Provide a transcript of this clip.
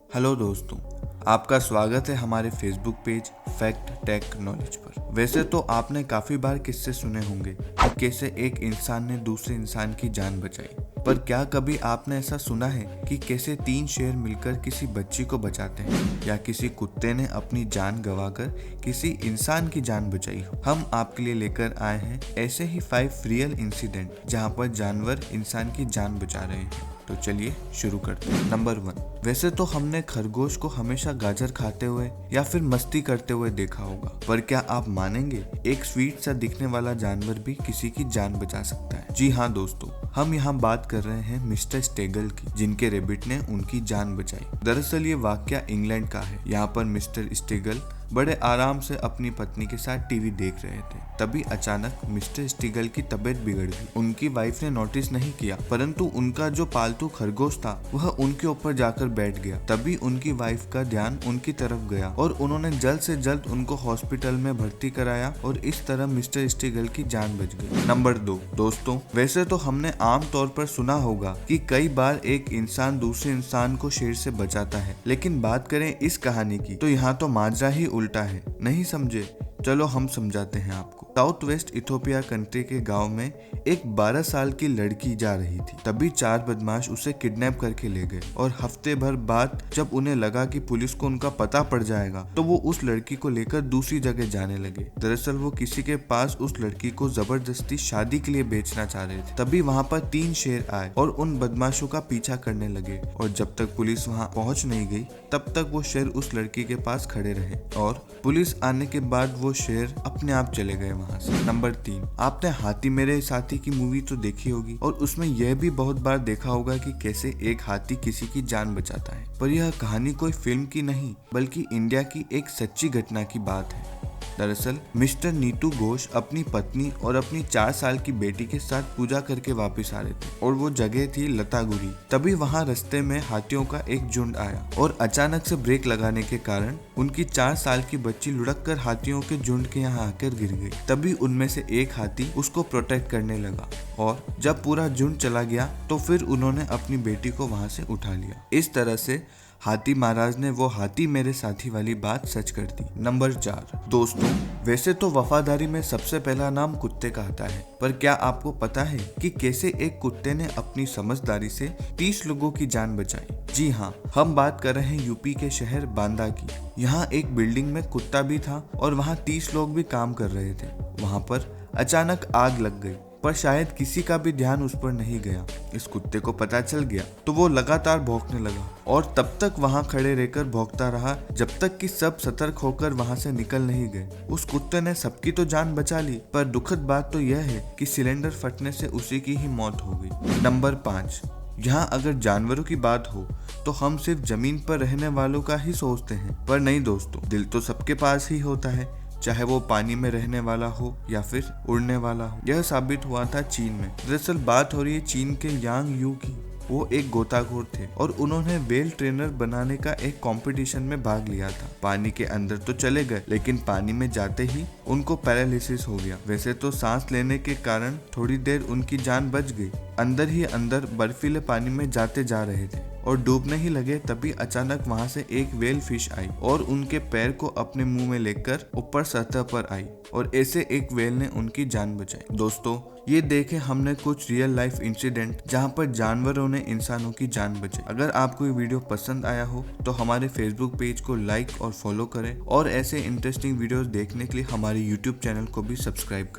Hello दोस्तों, आपका स्वागत है हमारे Facebook page fact tech knowledge पर। वैसे तो आपने काफी बार किस्से सुने होंगे कि कैसे एक इंसान ने दूसरे इंसान की जान बचाई, पर क्या कभी आपने ऐसा सुना है कि कैसे 3 शेर मिलकर किसी बच्ची को बचाते हैं, या किसी कुत्ते ने अपनी जान गंवाकर किसी इंसान की जान बचाई हो। हम आपके लिए लेकर आए हैं ऐसे ही 5 रियल इंसिडेंट जहां पर जानवर इंसान की जान बचा रहे हैं। तो चलिए शुरू करते हैं। नंबर 1। वैसे तो हमने खरगोश को हमेशा गाजर खाते हुए या फिर मस्ती करते हुए देखा होगा, पर क्या आप मानेंगे एक स्वीट सा दिखने वाला जानवर भी किसी की जान बचा सकता है। जी हाँ दोस्तों, हम यहाँ बात कर रहे हैं मिस्टर स्टेगल की, जिनके रेबिट ने उनकी जान बचाई। दरअसल ये वाकया इंग्लैंड का है। यहाँ पर मिस्टर स्टेगल बड़े आराम से अपनी पत्नी के साथ टीवी देख रहे थे। तभी अचानक मिस्टर स्टीगल की तबीयत बिगड़ गई। उनकी वाइफ ने नोटिस नहीं किया, परंतु उनका जो पालतू खरगोश था वह उनके ऊपर जाकर बैठ गया। तभी उनकी वाइफ का ध्यान उनकी तरफ गया और उन्होंने जल्द से जल्द उनको हॉस्पिटल में भर्ती कराया और इस तरह मिस्टर स्टीगल की जान बच गई। नंबर 2। दोस्तों, वैसे तो हमने आम तौर पर सुना होगा कि कई बार एक इंसान दूसरे इंसान को शेर से बचाता है, लेकिन बात करें इस कहानी की तो यहाँ तो माजरा ही उल्टा है। नहीं समझे? चलो हम समझाते हैं आपको। साउथ वेस्ट इथोपिया कंट्री के गांव में एक 12 साल की लड़की जा रही थी। तभी 4 बदमाश उसे किडनैप करके ले गए और हफ्ते भर बाद जब उन्हें लगा कि पुलिस को उनका पता पड़ जाएगा तो वो उस लड़की को लेकर दूसरी जगह जाने लगे। दरअसल वो किसी के पास उस लड़की को जबरदस्ती शादी के लिए बेचना चाह रहे थे। तभी वहाँ पर 3 शेर आए और उन बदमाशों का पीछा करने लगे और जब तक पुलिस वहाँ पहुँच नहीं गई तब तक वो शेर उस लड़की के पास खड़े रहे और पुलिस आने के बाद वो शेर अपने आप चले गए वहाँ से। नंबर 3। आपने हाथी मेरे साथी की मूवी तो देखी होगी और उसमें यह भी बहुत बार देखा होगा कि कैसे एक हाथी किसी की जान बचाता है, पर यह कहानी कोई फिल्म की नहीं बल्कि इंडिया की एक सच्ची घटना की बात है। दरअसल मिस्टर नीतू घोष अपनी पत्नी और अपनी 4 साल की बेटी के साथ पूजा करके वापस आ रहे थे और वो जगह थी लतागुरी। तभी वहाँ रास्ते में हाथियों का एक झुंड आया और अचानक से ब्रेक लगाने के कारण उनकी 4 साल की बच्ची लुढ़क कर हाथियों के झुंड के यहाँ आकर गिर गई। तभी उनमें से एक हाथी उसको प्रोटेक्ट करने लगा और जब पूरा झुंड चला गया तो फिर उन्होंने अपनी बेटी को वहाँ से उठा लिया। इस तरह से हाथी महाराज ने वो हाथी मेरे साथी वाली बात सच कर दी। नंबर 4। दोस्तों, वैसे तो वफादारी में सबसे पहला नाम कुत्ते का आता है, पर क्या आपको पता है कि कैसे एक कुत्ते ने अपनी समझदारी से 30 लोगों की जान बचाई? जी हाँ, हम बात कर रहे हैं यूपी के शहर बांदा की। यहाँ एक बिल्डिंग में कुत्ता भी था और वहाँ 30 लोग भी काम कर रहे थे। वहाँ पर अचानक आग लग गई, पर शायद किसी का भी ध्यान उस पर नहीं गया। इस कुत्ते को पता चल गया तो वो लगातार भौंकने लगा और तब तक वहां खड़े रहकर भौंकता रहा जब तक कि सब सतर्क होकर वहां से निकल नहीं गए। उस कुत्ते ने सबकी तो जान बचा ली, पर दुखद बात तो यह है कि सिलेंडर फटने से उसी की ही मौत हो गई। नंबर 5। यहाँ अगर जानवरों की बात हो तो हम सिर्फ जमीन पर रहने वालों का ही सोचते हैं, पर नहीं दोस्तों, दिल तो सबके पास ही होता है, चाहे वो पानी में रहने वाला हो या फिर उड़ने वाला हो। यह साबित हुआ था चीन में। दरअसल बात हो रही है चीन के यांग यू की। वो एक गोताखोर थे और उन्होंने वेल ट्रेनर बनाने का एक कंपटीशन में भाग लिया था। पानी के अंदर तो चले गए, लेकिन पानी में जाते ही उनको पैरालिसिस हो गया। वैसे तो सांस लेने के कारण थोड़ी देर उनकी जान बच गई। अंदर ही अंदर बर्फीले पानी में जाते जा रहे थे और डूबने ही लगे, तभी अचानक वहां से एक वेल फिश आई और उनके पैर को अपने मुंह में लेकर ऊपर सतह पर आई और ऐसे एक वेल ने उनकी जान बचाई। दोस्तों, ये देखे हमने कुछ रियल लाइफ इंसिडेंट जहां पर जानवरों ने इंसानों की जान बचाई। अगर आपको ये वीडियो पसंद आया हो तो हमारे फेसबुक पेज को लाइक और फॉलो करें और ऐसे इंटरेस्टिंग वीडियोस देखने के लिए हमारे यूट्यूब चैनल को भी सब्सक्राइब करें।